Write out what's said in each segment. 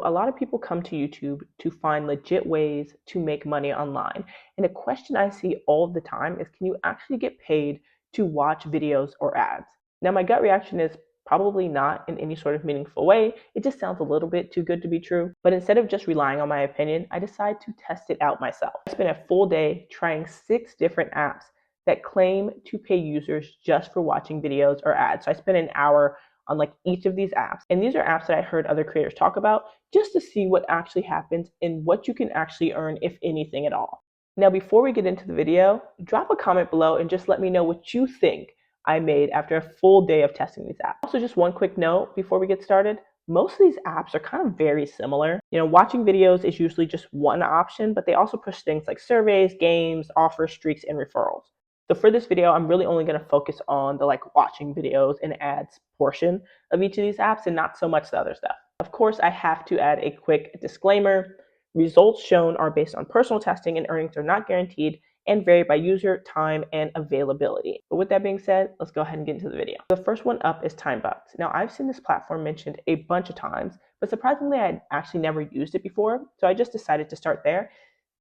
a lot of people come to YouTube to find legit ways to make money online. And a question I see all the time is, can you actually get paid to watch videos or ads? Now, my gut reaction is probably not in any sort of meaningful way. It just sounds a little bit too good to be true. But instead of just relying on my opinion, I decided to test it out myself. I spent a full day trying 6 different apps that claim to pay users just for watching videos or ads. So I spent an hour on like each of these apps. And these are apps that I heard other creators talk about just to see what actually happens and what you can actually earn, if anything at all. Now, before we get into the video, drop a comment below and just let me know what you think I made after a full day of testing these apps. Also, just one quick note before we get started. Most of these apps are kind of very similar. Watching videos is usually just one option, but they also push things like surveys, games, offers, streaks, and referrals. So for this video, I'm really only going to focus on the watching videos and ads portion of each of these apps and not so much the other stuff. Of course, I have to add a quick disclaimer. Results shown are based on personal testing and earnings are not guaranteed and vary by user, time, and availability. But with that being said, let's go ahead and get into the video. The first one up is TimeBucks. Now, I've seen this platform mentioned a bunch of times, but surprisingly, I had actually never used it before. So I just decided to start there.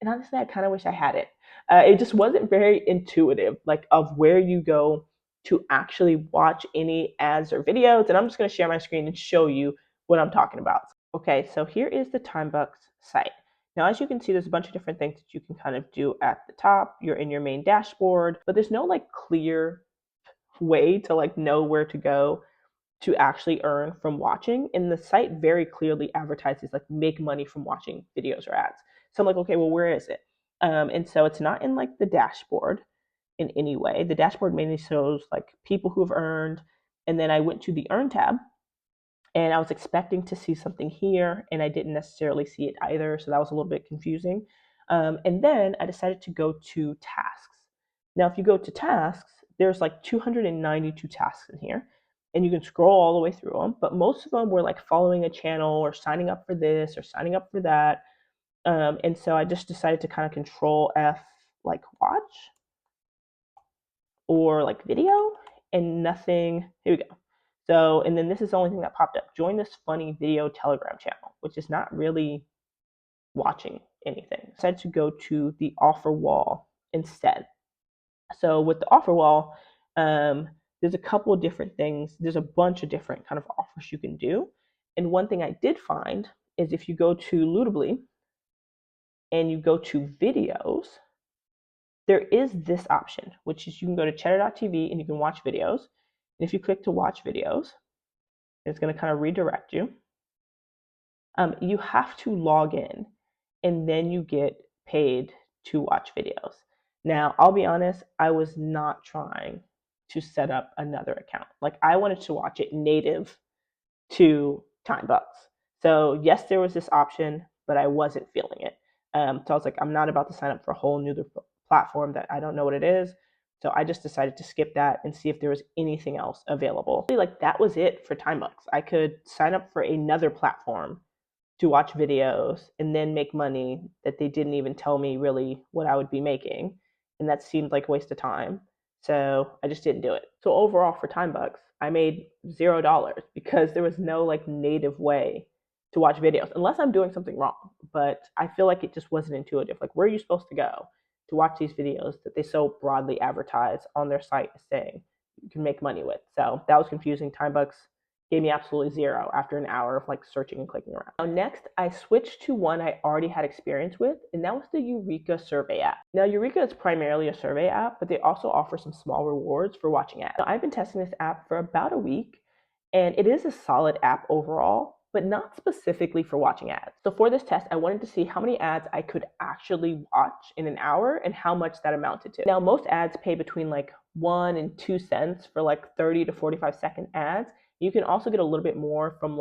And honestly, I kind of wish I had it. It just wasn't very intuitive, of where you go to actually watch any ads or videos. And I'm just going to share my screen and show you what I'm talking about. Okay, so here is the TimeBucks site. Now, as you can see, there's a bunch of different things that you can kind of do at the top. You're in your main dashboard, but there's no clear way to know where to go to actually earn from watching. And the site very clearly advertises make money from watching videos or ads. So I'm like, okay, well, where is it? And so it's not in the dashboard in any way. The dashboard mainly shows people who have earned. And then I went to the earn tab and I was expecting to see something here and I didn't necessarily see it either. So that was a little bit confusing. And then I decided to go to tasks. Now, if you go to tasks, there's 292 tasks in here. And you can scroll all the way through them, but most of them were following a channel or signing up for this or signing up for that. And so I just decided to kind of control F, watch or video, and nothing. Here we go. So, and then this is the only thing that popped up. Join this funny video Telegram channel, which is not really watching anything. I decided to go to the offer wall instead. So with the offer wall, there's a couple of different things. There's a bunch of different kind of offers you can do. And one thing I did find is if you go to Lootably and you go to videos, there is this option, which is you can go to cheddar.tv and you can watch videos. And if you click to watch videos, it's going to kind of redirect you. You have to log in and then you get paid to watch videos. Now, I'll be honest, I was not trying to set up another account. I wanted to watch it native to TimeBucks. So yes, there was this option, but I wasn't feeling it. So I was like, I'm not about to sign up for a whole new platform that I don't know what it is. So I just decided to skip that and see if there was anything else available. That was it for TimeBucks. I could sign up for another platform to watch videos and then make money that they didn't even tell me really what I would be making. And that seemed like a waste of time. So I just didn't do it. So overall for TimeBucks, I made $0 because there was no native way to watch videos unless I'm doing something wrong. But I feel like it just wasn't intuitive. Where are you supposed to go to watch these videos that they so broadly advertise on their site as saying you can make money with? So that was confusing. TimeBucks gave me absolutely zero after an hour of searching and clicking around. Now next, I switched to one I already had experience with, and that was the Eureka survey app. Now Eureka is primarily a survey app, but they also offer some small rewards for watching ads. Now, I've been testing this app for about a week, and it is a solid app overall, but not specifically for watching ads. So for this test, I wanted to see how many ads I could actually watch in an hour and how much that amounted to. Now, most ads pay between 1 and 2 cents for 30 to 45 second ads. You can also get a little bit more from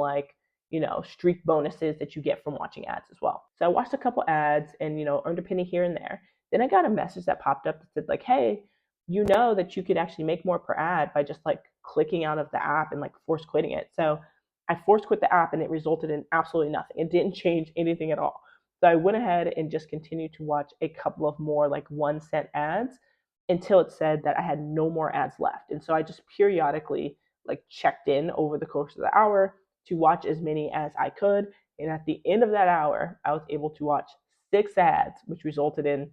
streak bonuses that you get from watching ads as well. So I watched a couple ads and, earned a penny here and there. Then I got a message that popped up that said hey, you know that you could actually make more per ad by just clicking out of the app and force quitting it. So I force quit the app and it resulted in absolutely nothing. It didn't change anything at all. So I went ahead and just continued to watch a couple of more 1 cent ads until it said that I had no more ads left. And so I just periodically checked in over the course of the hour to watch as many as I could And at the end of that hour, I was able to watch 6 ads, which resulted in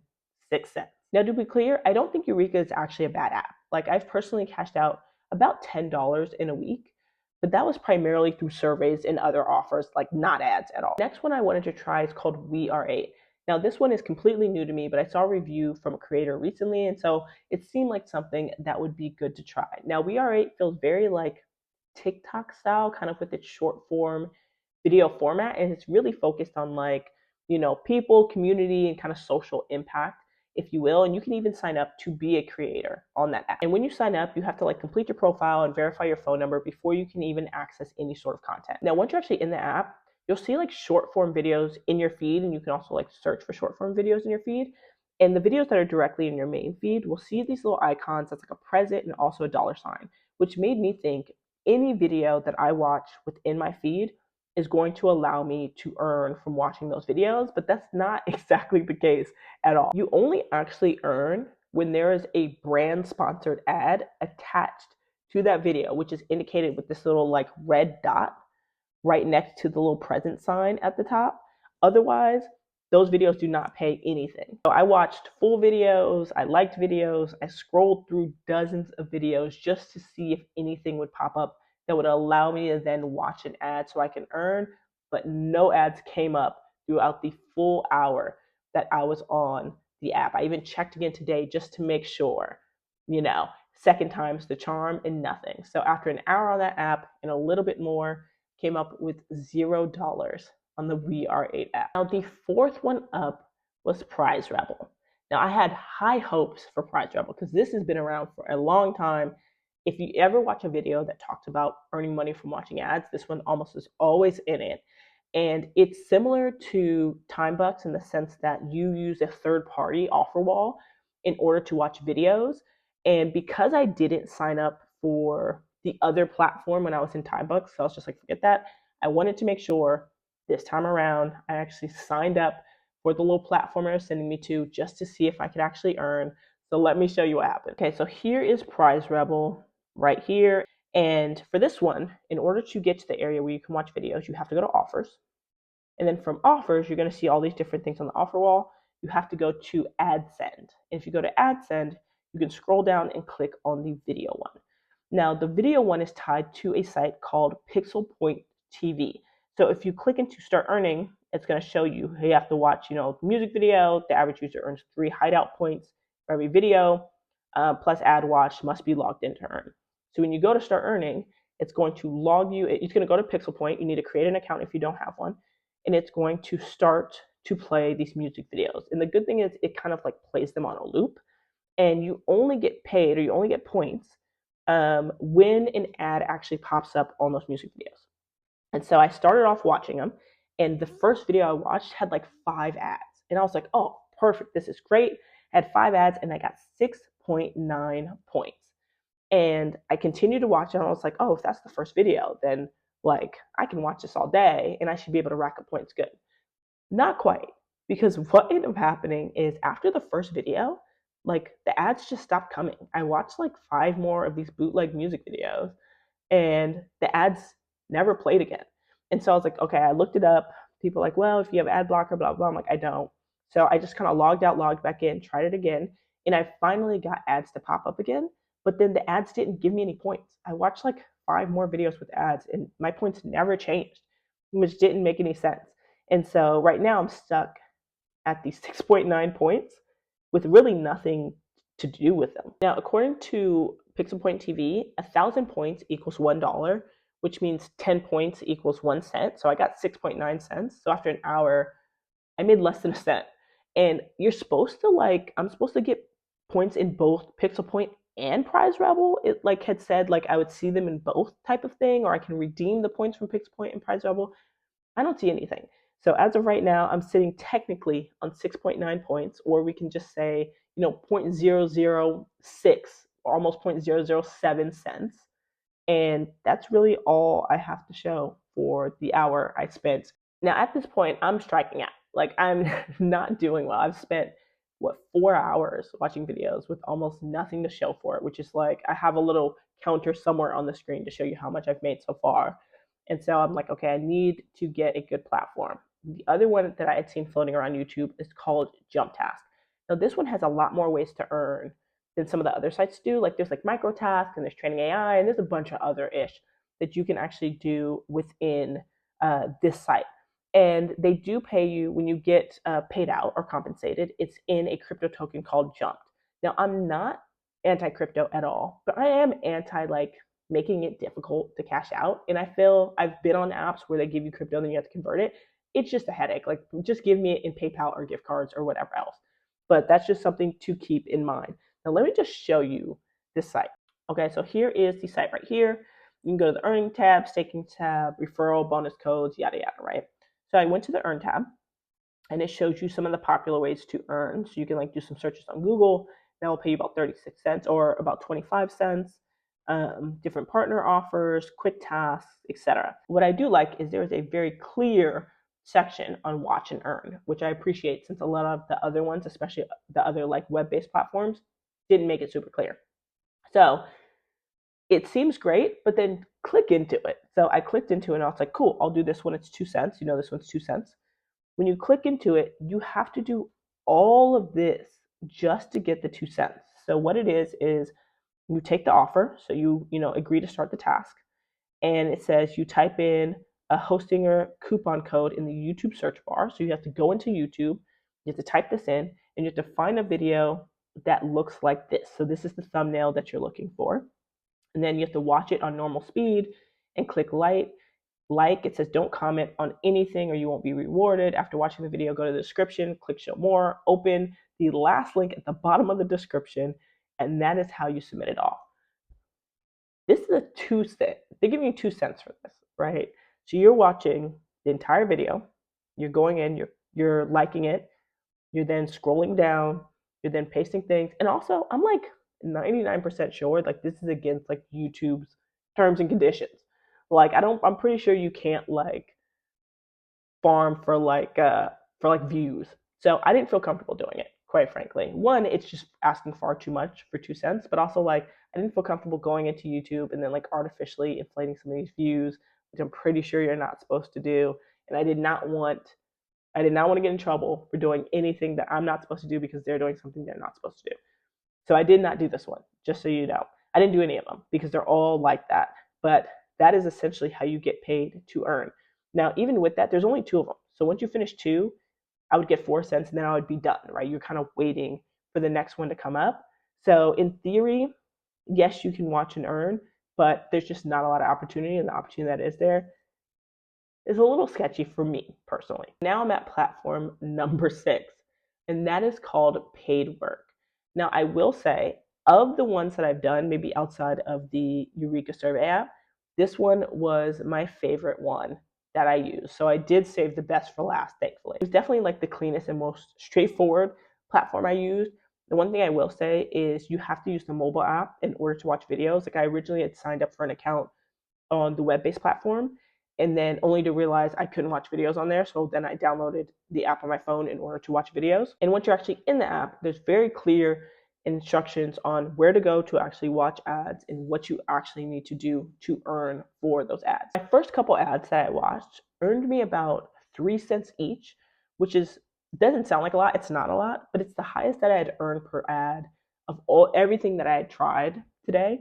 6 cents. Now, to be clear, I don't think Eureka is actually a bad app. Like, I've personally cashed out about $10 in a week, but that was primarily through surveys and other offers, like not ads at all. Next one I wanted to try is called We Are 8. Now, this one is completely new to me, but I saw a review from a creator recently, and so it seemed like something that would be good to try. Now, We Are 8 feels very like TikTok style, kind of with its short form video format, and it's really focused on like, people, community, and kind of social impact, if you will. And you can even sign up to be a creator on that app. And when you sign up, you have to like complete your profile and verify your phone number before you can even access any sort of content. Now, once you're actually in the app, you'll see like short form videos in your feed, and you can also like search for short form videos in your feed. And the videos that are directly in your main feed will see these little icons that's like a present and also a dollar sign, which made me think any video that I watch within my feed is going to allow me to earn from watching those videos, but that's not exactly the case at all. You only actually earn when there is a brand sponsored ad attached to that video, which is indicated with this little like red dot right next to the little present sign at the top. Otherwise, those videos do not pay anything. So I watched full videos, I liked videos, I scrolled through dozens of videos just to see if anything would pop up that would allow me to then watch an ad so I can earn, but no ads came up throughout the full hour that I was on the app. I even checked again today just to make sure, second time's the charm, and nothing. So after an hour on that app and a little bit more, came up with $0 on the We Are 8 app. Now, the fourth one up was PrizeRebel. Now, I had high hopes for PrizeRebel because this has been around for a long time. If you ever watch a video that talks about earning money from watching ads, this one almost is always in it. And it's similar to TimeBucks in the sense that you use a third-party offer wall in order to watch videos. And because I didn't sign up for the other platform when I was in TimeBucks, so I was just like, forget that. I wanted to make sure this time around I actually signed up for the little platform they were sending me to just to see if I could actually earn. So let me show you what happened. Okay, so here is PrizeRebel right here. And for this one, in order to get to the area where you can watch videos, you have to go to offers. And then from offers, you're going to see all these different things on the offer wall. You have to go to ad send. And if you go to ad send, you can scroll down and click on the video one. Now, the video one is tied to a site called Pixel Point TV. So if you click into start earning, it's going to show you have to watch, the music video. The average user earns 3 hideout points for every video, plus ad watch must be logged in to earn. So when you go to start earning, it's going to log you. It's going to go to Pixel Point. You need to create an account if you don't have one, and it's going to start to play these music videos. And the good thing is it kind of like plays them on a loop, and you only get paid or you only get points when an ad actually pops up on those music videos. And so I started off watching them, and the first video I watched had like 5 ads. And I was like, oh, perfect, this is great. I had 5 ads, and I got 6.9 points. And I continued to watch it, and I was like, oh, if that's the first video, then like I can watch this all day, and I should be able to rack up points good. Not quite, because what ended up happening is after the first video, like the ads just stopped coming. I watched like 5 more of these bootleg music videos, and the ads never played again. And so I was like, okay, I looked it up. People are like, well, if you have ad blocker, blah, blah. I'm like, I don't. So I just kind of logged out, logged back in, tried it again. And I finally got ads to pop up again. But then the ads didn't give me any points. I watched like 5 more videos with ads, and my points never changed, which didn't make any sense. And so right now I'm stuck at these 6.9 points with really nothing to do with them. Now, according to Pixel Point TV, 1,000 points equals $1, which means 10 points equals 1 cent. So I got 6.9 cents. So after an hour, I made less than a cent. And I'm supposed to get points in both Pixel Point and PrizeRebel. It like had said like I would see them in both type of thing, or I can redeem the points from Pixel Point and PrizeRebel. I don't see anything. So as of right now, I'm sitting technically on 6.9 points, or we can just say, 0.006, or almost 0.007 cents. And that's really all I have to show for the hour I spent. Now, at this point, I'm striking out. Like, I'm not doing well. I've spent, 4 hours watching videos with almost nothing to show for it, which is like, I have a little counter somewhere on the screen to show you how much I've made so far. And so I'm like, okay, I need to get a good platform. The other one that I had seen floating around YouTube is called JumpTask. Now this one has a lot more ways to earn than some of the other sites do. Like there's like microtask and there's training AI and there's a bunch of other ish that you can actually do within this site. And they do pay you when you get paid out or compensated. It's in a crypto token called Jumped. Now I'm not anti-crypto at all, but I am anti like making it difficult to cash out. And I feel I've been on apps where they give you crypto and then you have to convert it. It's just a headache. Like just give me it in PayPal or gift cards or whatever else. But that's just something to keep in mind. Now let me just show you this site. Okay, so here is the site right here. You can go to the earning tab, staking tab, referral, bonus codes, yada yada, right? So I went to the earn tab and it shows you some of the popular ways to earn. So you can like do some searches on Google. That will pay you about 36 cents or about 25 cents. Different partner offers, quick tasks, etc. What I do like is there is a very clear section on watch and earn, which I appreciate since a lot of the other ones, especially the other like web-based platforms, didn't make it super clear. So it seems great, but then click into it. So I clicked into it and I was like, cool, I'll do this one. It's 2 cents. You know, this one's 2 cents. When you click into it, you have to do all of this just to get the 2 cents. So what it is you take the offer, so you agree to start the task, and it says you type in a hosting or coupon code in the YouTube search bar. So you have to go into YouTube, you have to type this in, and you have to find a video that looks like this. So this is the thumbnail that you're looking for. And then you have to watch it on normal speed and click like. It says don't comment on anything or you won't be rewarded. After watching the video, go to the description, click show more, open the last link at the bottom of the description, and that is how you submit it off. This is a 2 cent. They're giving you 2 cents for this, right? So you're watching the entire video, you're going in, you're liking it, you're then scrolling down, you're then pasting things, and also I'm like 99% sure like this is against like YouTube's terms and conditions. Like I'm pretty sure you can't like farm for like views. So I didn't feel comfortable doing it, quite frankly. One, it's just asking far too much for 2 cents, but also like I didn't feel comfortable going into YouTube and then like artificially inflating some of these views, which I'm pretty sure you're not supposed to do. And I did not want to get in trouble for doing anything that I'm not supposed to do because they're doing something they're not supposed to do. So I did not do this one, just so you know. I didn't do any of them because they're all like that. But that is essentially how you get paid to earn. Now, even with that, there's only 2 of them. So once you finish 2, I would get 4 cents and then I would be done, right? You're kind of waiting for the next one to come up. So in theory, yes, you can watch and earn, but there's just not a lot of opportunity, and the opportunity that is there is a little sketchy for me personally. Now I'm at platform number 6, and that is called PaidWork. Now I will say, of the ones that I've done, maybe outside of the Eureka survey app, this one was my favorite one that I used. So I did save the best for last, thankfully. It was definitely like the cleanest and most straightforward platform I used. The one thing I will say is you have to use the mobile app in order to watch videos. Like I originally had signed up for an account on the web-based platform, and then only to realize I couldn't watch videos on there. So then I downloaded the app on my phone in order to watch videos. And once you're actually in the app, there's very clear instructions on where to go to actually watch ads and what you actually need to do to earn for those ads. My first couple ads that I watched earned me about 3 cents each, which doesn't sound like a lot. It's not a lot, but it's the highest that I had earned per ad of everything that I had tried today.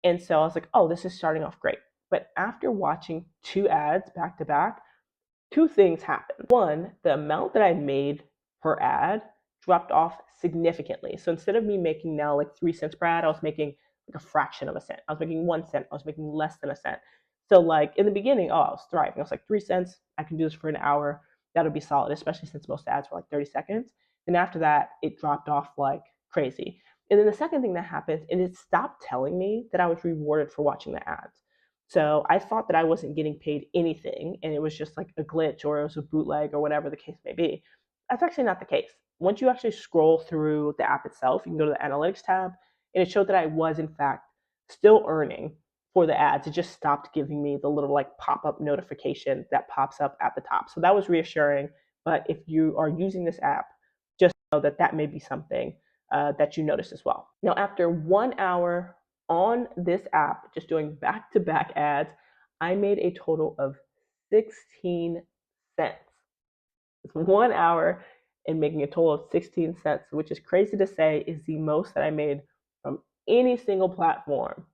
And so I was like, oh, this is starting off great. But after watching 2 ads back to back, 2 things happened. One, the amount that I made per ad dropped off significantly. So instead of me making now like 3 cents per ad, I was making like a fraction of a cent. I was making 1 cent. I was making less than a cent. So like in the beginning, I was thriving. I was like 3 cents. I can do this for an hour. That'll be solid, especially since most ads were like 30 seconds. And after that, it dropped off like crazy. And then the second thing that happened, and it stopped telling me that I was rewarded for watching the ads. So I thought that I wasn't getting paid anything and it was just like a glitch or it was a bootleg or whatever the case may be. That's actually not the case. Once you actually scroll through the app itself, you can go to the analytics tab, and it showed that I was in fact still earning for the ads. It just stopped giving me the little like pop-up notification that pops up at the top. So that was reassuring. But if you are using this app, just know that that may be something that you notice as well. Now, after 1 hour on this app, just doing back-to-back ads, I made a total of 16 cents. It's 1 hour and making a total of 16 cents, which is crazy to say is the most that I made from any single platform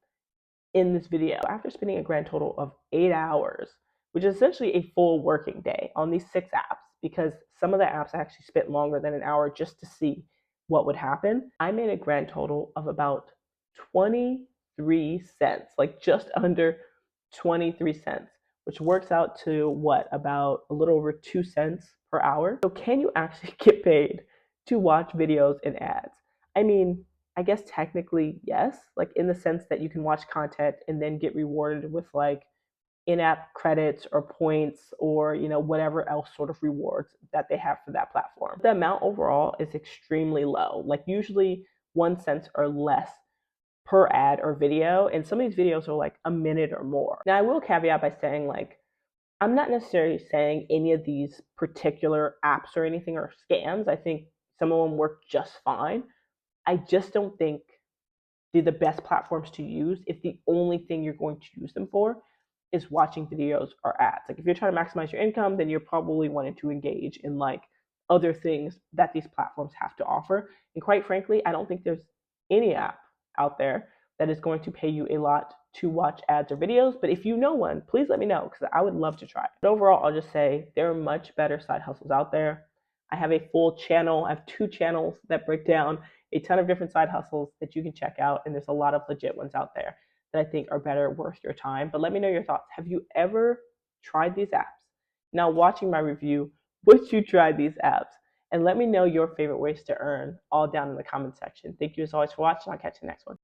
in this video. After spending a grand total of 8 hours, which is essentially a full working day on these 6 apps, because some of the apps I actually spent longer than an hour just to see what would happen, I made a grand total of about 23 cents, like just under 23 cents, which works out to what, about a little over 2 cents per hour. So can you actually get paid to watch videos and ads? I mean, I guess technically yes, like in the sense that you can watch content and then get rewarded with like in-app credits or points or whatever else sort of rewards that they have for that platform. The amount overall is extremely low, like usually 1 cent or less per ad or video, and some of these videos are like a minute or more. Now I will caveat by saying, like, I'm not necessarily saying any of these particular apps or anything are scams. I think some of them work just fine. I just don't think they're the best platforms to use if the only thing you're going to use them for is watching videos or ads. Like if you're trying to maximize your income, then you're probably wanting to engage in like other things that these platforms have to offer. And quite frankly, I don't think there's any app out there that is going to pay you a lot to watch ads or videos. But if you know one, please let me know because I would love to try it. But overall, I'll just say there are much better side hustles out there. I have a full channel. I have 2 channels that break down a ton of different side hustles that you can check out. And there's a lot of legit ones out there that I think are better, worth your time. But let me know your thoughts. Have you ever tried these apps? Now, watching my review, would you try these apps? And let me know your favorite ways to earn all down in the comment section. Thank you as always for watching. I'll catch you next one.